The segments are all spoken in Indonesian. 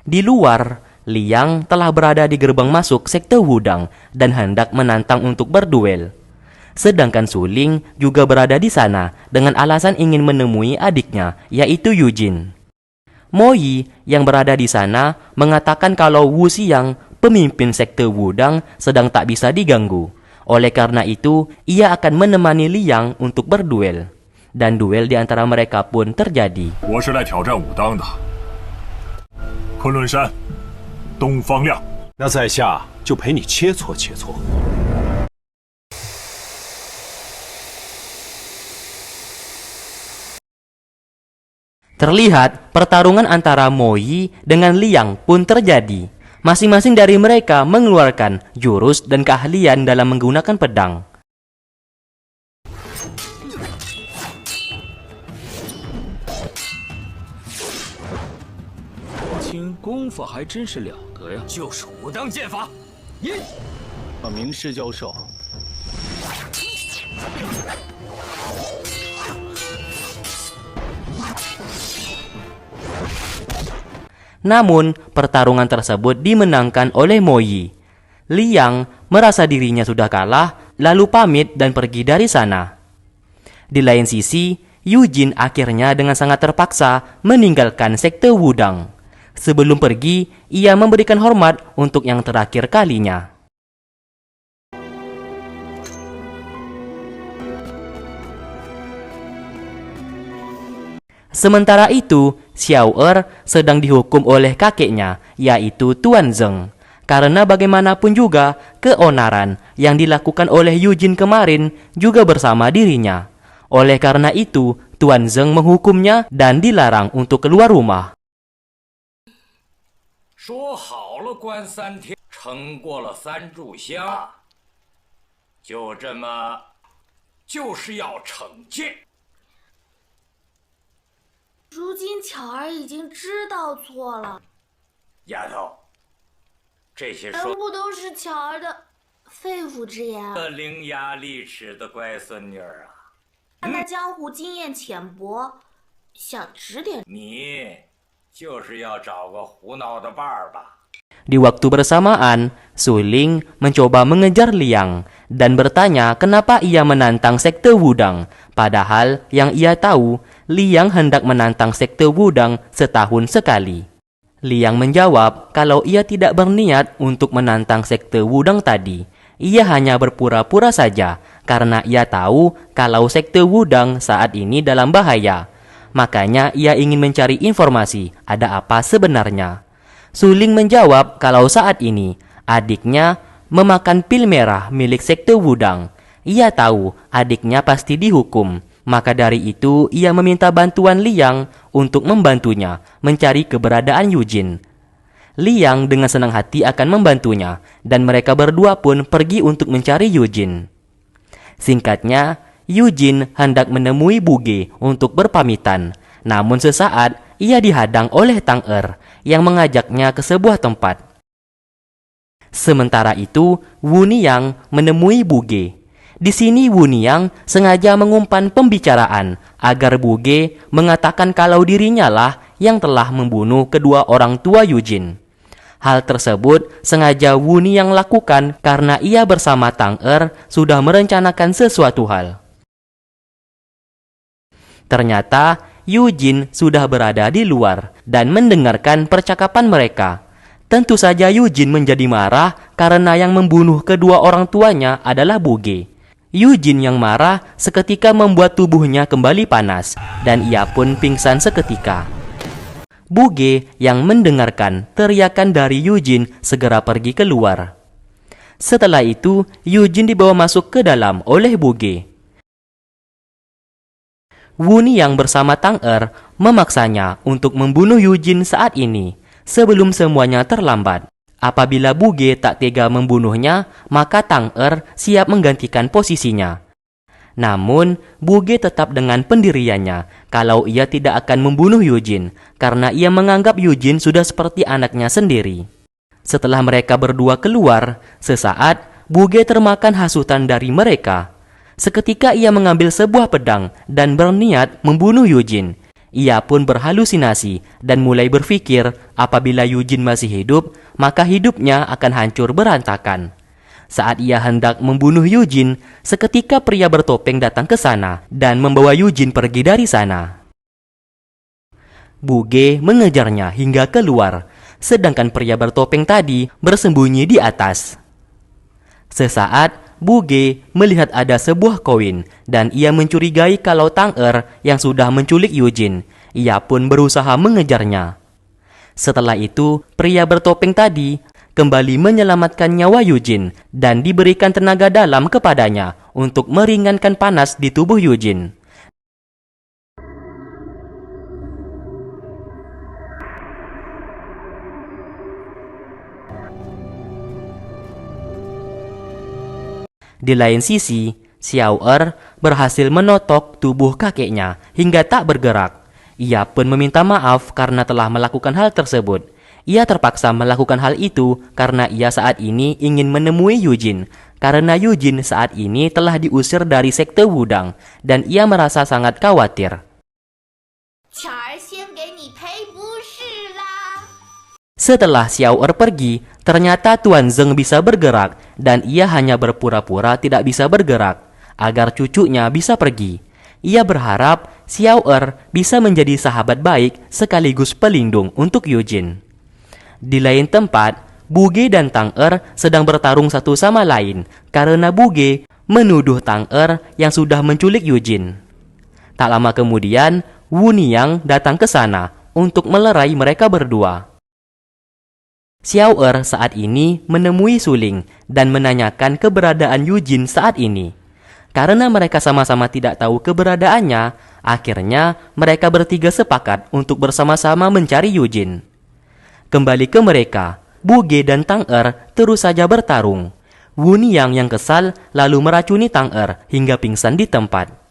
Di luar, Liang telah berada di gerbang masuk sekte Wudang dan hendak menantang untuk berduel. Sedangkan Suling juga berada di sana dengan alasan ingin menemui adiknya, yaitu Yujin. Mo Yi yang berada di sana mengatakan kalau Wu Xiang, pemimpin sekte Wudang, sedang tak bisa diganggu. Oleh karena itu, ia akan menemani Liang untuk berduel. Dan duel di antara mereka pun terjadi. 我是来挑战武当的。昆仑山，东方亮。那在下就陪你切磋切磋。 Terlihat pertarungan antara Mo Yi dengan Liang pun terjadi. Masing-masing dari mereka mengeluarkan jurus dan keahlian dalam menggunakan pedang. 听功夫还真是了得呀！就是武当剑法。明师教授， Namun, pertarungan tersebut dimenangkan oleh Mo Yi. Liang merasa dirinya sudah kalah, lalu pamit dan pergi dari sana. Di lain sisi, Yujin akhirnya dengan sangat terpaksa meninggalkan sekte Wudang. Sebelum pergi, ia memberikan hormat untuk yang terakhir kalinya. Sementara itu, Xiao Er sedang dihukum oleh kakeknya, yaitu Tuan Zeng. Karena bagaimanapun juga, keonaran yang dilakukan oleh Yujin kemarin juga bersama dirinya. Oleh karena itu, Tuan Zeng menghukumnya dan dilarang untuk keluar rumah. 说好了关3天，撑过了3炷香，就这么，就是要惩戒。 如今巧儿已经知道错了，丫头，这些全说部都是巧儿的肺腑之言。的伶牙俐齿的乖孙女儿啊，看她江湖经验浅薄，想指点。你就是要找个胡闹的伴儿吧？ Di waktu bersamaan, Suling mencoba mengejar Liang dan bertanya kenapa ia menantang sekte Wudang. Padahal yang ia tahu, Liang hendak menantang sekte Wudang setahun sekali. Liang menjawab kalau ia tidak berniat untuk menantang sekte Wudang tadi. Ia hanya berpura-pura saja karena ia tahu kalau sekte Wudang saat ini dalam bahaya. Makanya ia ingin mencari informasi ada apa sebenarnya. Suling menjawab kalau saat ini adiknya memakan pil merah milik sekte Wudang. Ia tahu adiknya pasti dihukum. Maka dari itu ia meminta bantuan Liang untuk membantunya mencari keberadaan Yujin. Liang dengan senang hati akan membantunya dan mereka berdua pun pergi untuk mencari Yujin. Singkatnya, Yujin hendak menemui Buge untuk berpamitan. Namun sesaat ia dihadang oleh Tang Er yang mengajaknya ke sebuah tempat. Sementara itu, Wu Niang menemui Buge. Di sini Wu Niang sengaja mengumpan pembicaraan agar Buge mengatakan kalau dirinya lah yang telah membunuh kedua orang tua Yujin. Hal tersebut sengaja Wu Niang lakukan karena ia bersama Tang Er sudah merencanakan sesuatu hal. Ternyata Yujin sudah berada di luar dan mendengarkan percakapan mereka. Tentu saja Yujin menjadi marah karena yang membunuh kedua orang tuanya adalah Buge. Yujin yang marah seketika membuat tubuhnya kembali panas dan ia pun pingsan seketika. Buge yang mendengarkan teriakan dari Yujin segera pergi keluar. Setelah itu, Yujin dibawa masuk ke dalam oleh Buge. Wu Niang bersama Tang Er memaksanya untuk membunuh Yujin saat ini, sebelum semuanya terlambat. Apabila Buge tak tega membunuhnya, maka Tang Er siap menggantikan posisinya. Namun, Buge tetap dengan pendiriannya kalau ia tidak akan membunuh Yujin, karena ia menganggap Yujin sudah seperti anaknya sendiri. Setelah mereka berdua keluar, sesaat Buge termakan hasutan dari mereka. Seketika ia mengambil sebuah pedang dan berniat membunuh Yujin. Ia pun berhalusinasi dan mulai berpikir apabila Eugene masih hidup, maka hidupnya akan hancur berantakan. Saat ia hendak membunuh Eugene, seketika pria bertopeng datang ke sana dan membawa Eugene pergi dari sana. Buge mengejarnya hingga keluar, sedangkan pria bertopeng tadi bersembunyi di atas. Sesaat, Buge melihat ada sebuah koin dan ia mencurigai kalau Tang Er yang sudah menculik Eugene. Ia pun berusaha mengejarnya. Setelah itu, pria bertopeng tadi kembali menyelamatkan nyawa Eugene dan diberikan tenaga dalam kepadanya untuk meringankan panas di tubuh Eugene. Di lain sisi, Xiao Er berhasil menotok tubuh kakeknya hingga tak bergerak. Ia pun meminta maaf karena telah melakukan hal tersebut. Ia terpaksa melakukan hal itu karena ia saat ini ingin menemui Eugene. Karena Eugene saat ini telah diusir dari sekte Wudang dan ia merasa sangat khawatir. Setelah Xiao Er pergi, ternyata Tuan Zeng bisa bergerak dan ia hanya berpura-pura tidak bisa bergerak agar cucunya bisa pergi. Ia berharap Xiao Er bisa menjadi sahabat baik sekaligus pelindung untuk Eugene. Di lain tempat, Buge dan Tang Er sedang bertarung satu sama lain karena Buge menuduh Tang Er yang sudah menculik Eugene. Tak lama kemudian, Wu Niang datang ke sana untuk melerai mereka berdua. Xiao Er saat ini menemui Su Ling dan menanyakan keberadaan Eugene saat ini. Karena mereka sama-sama tidak tahu keberadaannya, akhirnya mereka bertiga sepakat untuk bersama-sama mencari Eugene. Kembali ke mereka, Buge dan Tang Er terus saja bertarung. Wu Niang yang kesal lalu meracuni Tang Er hingga pingsan di tempat.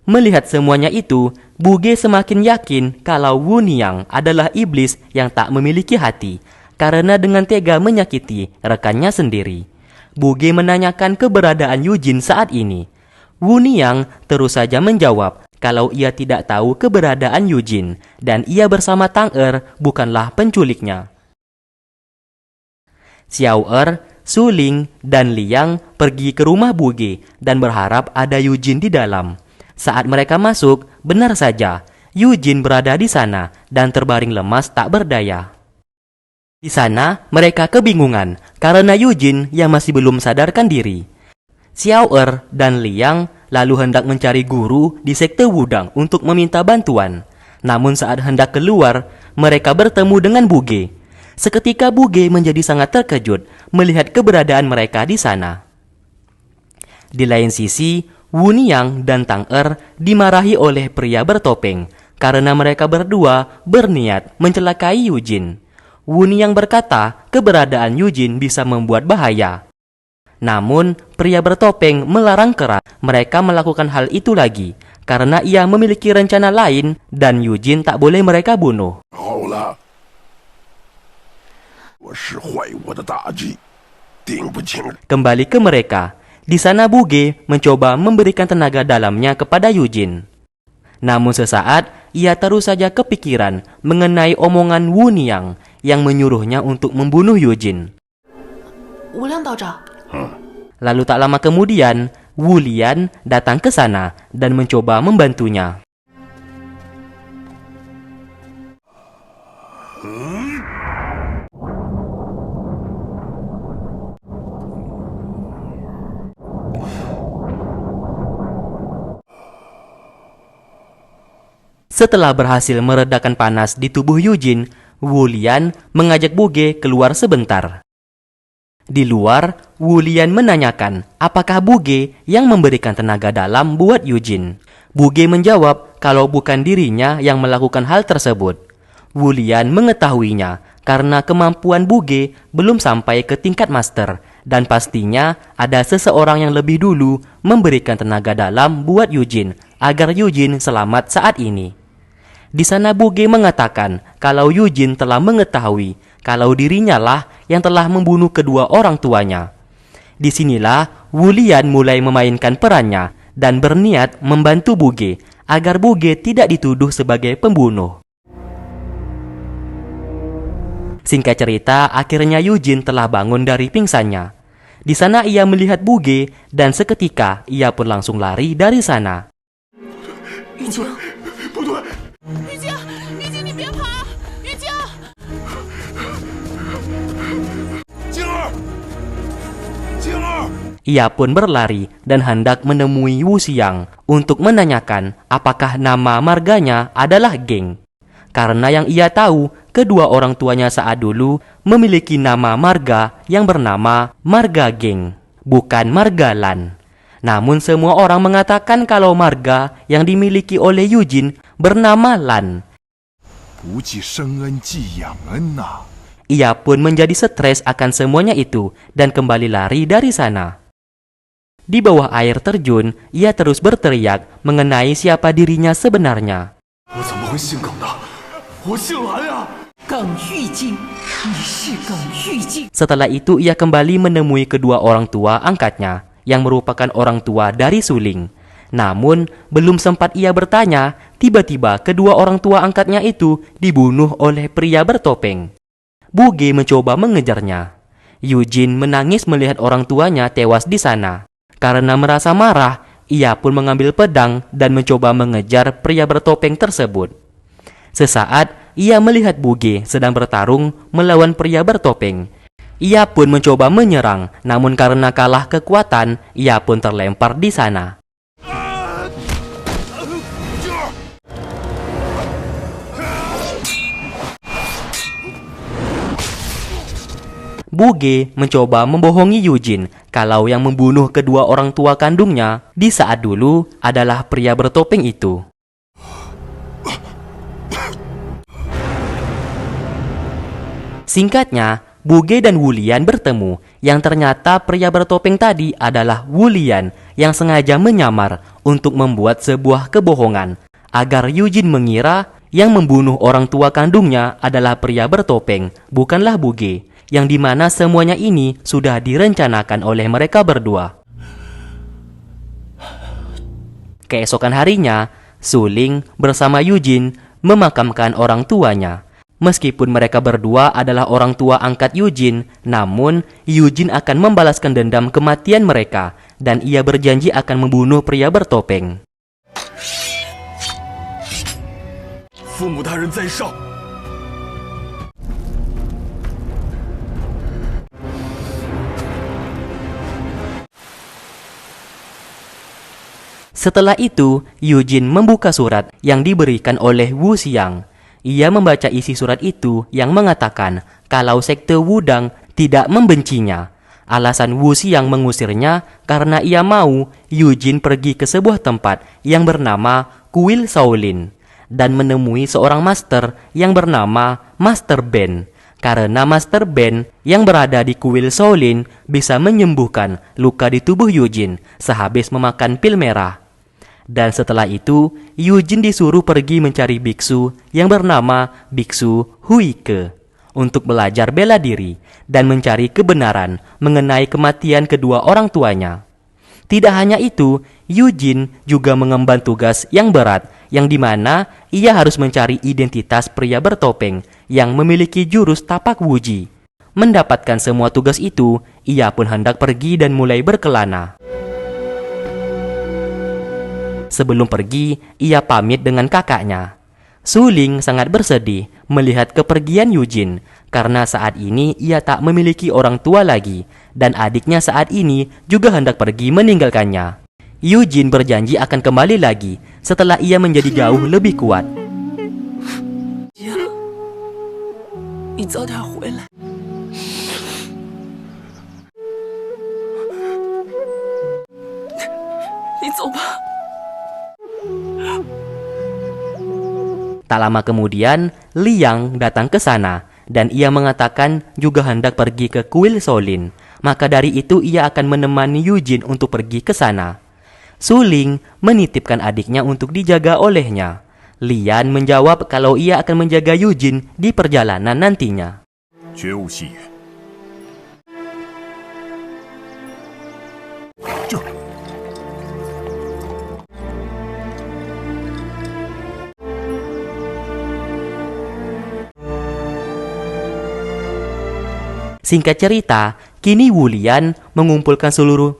Melihat semuanya itu, Buge semakin yakin kalau Wu Niang adalah iblis yang tak memiliki hati karena dengan tega menyakiti rekannya sendiri. Buge menanyakan keberadaan Eugene saat ini. Wu Niang terus saja menjawab kalau ia tidak tahu keberadaan Eugene dan ia bersama Tang Er bukanlah penculiknya. Xiao Er, Su Ling, dan Liang pergi ke rumah Buge dan berharap ada Eugene di dalam. Saat mereka masuk, benar saja, Eugene berada di sana dan terbaring lemas tak berdaya. Di sana, mereka kebingungan karena Eugene yang masih belum sadarkan diri. Xiao Er dan Liang lalu hendak mencari guru di sekte Wudang untuk meminta bantuan. Namun saat hendak keluar, mereka bertemu dengan Buge. Seketika Buge menjadi sangat terkejut melihat keberadaan mereka di sana. Di lain sisi, Wu Niang dan Tang Er dimarahi oleh pria bertopeng karena mereka berdua berniat mencelakai Eugene. Wu Niang berkata keberadaan Eugene bisa membuat bahaya. Namun, pria bertopeng melarang keras mereka melakukan hal itu lagi karena ia memiliki rencana lain dan Eugene tak boleh mereka bunuh. Kembali ke mereka. Di sana Buge mencoba memberikan tenaga dalamnya kepada Eugene. Namun sesaat, ia terus saja kepikiran mengenai omongan Wu Niang yang menyuruhnya untuk membunuh Eugene. Lalu tak lama kemudian, Wu Lian datang ke sana dan mencoba membantunya. Setelah berhasil meredakan panas di tubuh Eugene, Wu Lian mengajak Buge keluar sebentar. Di luar, Wu Lian menanyakan apakah Buge yang memberikan tenaga dalam buat Eugene. Buge menjawab kalau bukan dirinya yang melakukan hal tersebut. Wu Lian mengetahuinya karena kemampuan Buge belum sampai ke tingkat master dan pastinya ada seseorang yang lebih dulu memberikan tenaga dalam buat Eugene agar Eugene selamat saat ini. Di sana Buge mengatakan kalau Eugene telah mengetahui kalau dirinya lah yang telah membunuh kedua orang tuanya. Disinilah Wulian mulai memainkan perannya dan berniat membantu Buge agar Buge tidak dituduh sebagai pembunuh. Singkat cerita, akhirnya Yujin telah bangun dari pingsannya. Di sana ia melihat Buge dan seketika ia pun langsung lari dari sana. 玉晶，玉晶，你别跑！玉晶，晶儿， Ia pun berlari dan hendak menemui Wu Xiang untuk menanyakan apakah nama marganya adalah Geng. Karena yang ia tahu, kedua orang tuanya saat dulu memiliki nama marga yang bernama Marga Geng, bukan Marga Lan. Namun semua orang mengatakan kalau marga yang dimiliki oleh Yujin bernama Lan. 不计生恩既养恩呐。 Ia pun menjadi stres akan semuanya itu dan kembali lari dari sana. Di bawah air terjun, ia terus berteriak mengenai siapa dirinya sebenarnya. 我怎么会姓耿的？我姓蓝呀！ 耿玉京，你是耿玉京。 Setelah itu ia kembali menemui kedua orang tua angkatnya yang merupakan orang tua dari Suling. Namun belum sempat ia bertanya, tiba-tiba kedua orang tua angkatnya itu dibunuh oleh pria bertopeng. Buge mencoba mengejarnya. Yujin menangis melihat orang tuanya tewas di sana. Karena merasa marah, ia pun mengambil pedang dan mencoba mengejar pria bertopeng tersebut. Sesaat, ia melihat Buge sedang bertarung melawan pria bertopeng. Ia pun mencoba menyerang, namun karena kalah kekuatan, ia pun terlempar di sana. Buge mencoba membohongi Yujin kalau yang membunuh kedua orang tua kandungnya di saat dulu adalah pria bertopeng itu. Singkatnya, Buge dan Wulian bertemu, yang ternyata pria bertopeng tadi adalah Wulian yang sengaja menyamar untuk membuat sebuah kebohongan agar Yujin mengira yang membunuh orang tua kandungnya adalah pria bertopeng, bukanlah Buge, yang dimana semuanya ini sudah direncanakan oleh mereka berdua. Keesokan harinya, Suling bersama Yujin memakamkan orang tuanya. Meskipun mereka berdua adalah orang tua angkat Yujin, namun Yujin akan membalaskan dendam kematian mereka dan ia berjanji akan membunuh pria bertopeng. 父母大人在上。 Setelah itu, Yujin membuka surat yang diberikan oleh Wu Xiang. Ia membaca isi surat itu yang mengatakan kalau sekte Wudang tidak membencinya. Alasan Wu Xiang mengusirnya karena ia mau Yujin pergi ke sebuah tempat yang bernama Kuil Shaolin dan menemui seorang master yang bernama Master Ben. Karena Master Ben yang berada di Kuil Shaolin bisa menyembuhkan luka di tubuh Yujin sehabis memakan pil merah. Dan setelah itu, Yujin disuruh pergi mencari biksu yang bernama Biksu Huike untuk belajar bela diri dan mencari kebenaran mengenai kematian kedua orang tuanya. Tidak hanya itu, Yujin juga mengemban tugas yang berat yang dimana ia harus mencari identitas pria bertopeng yang memiliki jurus tapak wuji. Mendapatkan semua tugas itu, ia pun hendak pergi dan mulai berkelana. Sebelum pergi, ia pamit dengan kakaknya. Suling sangat bersedih melihat kepergian Yujin karena saat ini ia tak memiliki orang tua lagi dan adiknya saat ini juga hendak pergi meninggalkannya. Yujin berjanji akan kembali lagi setelah ia menjadi jauh lebih kuat. 你早点回来。你走吧。 Tak lama kemudian, Liang datang ke sana dan ia mengatakan juga hendak pergi ke Kuil Shaolin. Maka dari itu ia akan menemani Yujin untuk pergi ke sana. Suling menitipkan adiknya untuk dijaga olehnya. Lian menjawab kalau ia akan menjaga Yujin di perjalanan nantinya. 绝无戏言。Singkat cerita, kini Wu Lian mengumpulkan seluruh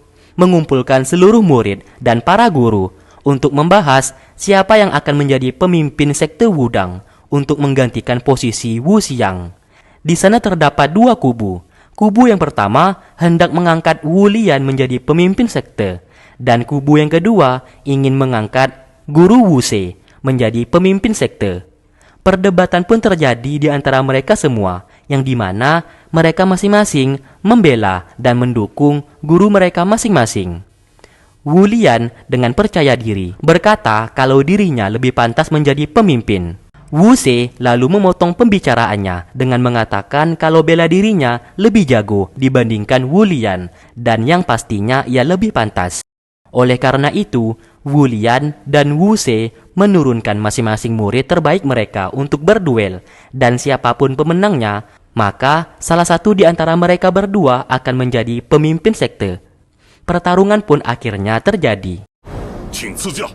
murid dan para guru untuk membahas siapa yang akan menjadi pemimpin sekte Wudang untuk menggantikan posisi Wu Xiang. Di sana terdapat dua kubu. Kubu yang pertama hendak mengangkat Wu Lian menjadi pemimpin sekte, dan kubu yang kedua ingin mengangkat Guru Wu Se menjadi pemimpin sekte. Perdebatan pun terjadi di antara mereka semua, yang dimana mereka masing-masing membela dan mendukung guru mereka masing-masing. Wu Lian dengan percaya diri berkata kalau dirinya lebih pantas menjadi pemimpin. Wu Se lalu memotong pembicaraannya dengan mengatakan kalau bela dirinya lebih jago dibandingkan Wu Lian dan yang pastinya ia lebih pantas. Oleh karena itu, Wu Lian dan Wu Se menurunkan masing-masing murid terbaik mereka untuk berduel, dan siapapun pemenangnya, maka salah satu di antara mereka berdua akan menjadi pemimpin sekte. Pertarungan pun akhirnya terjadi. 请赐教。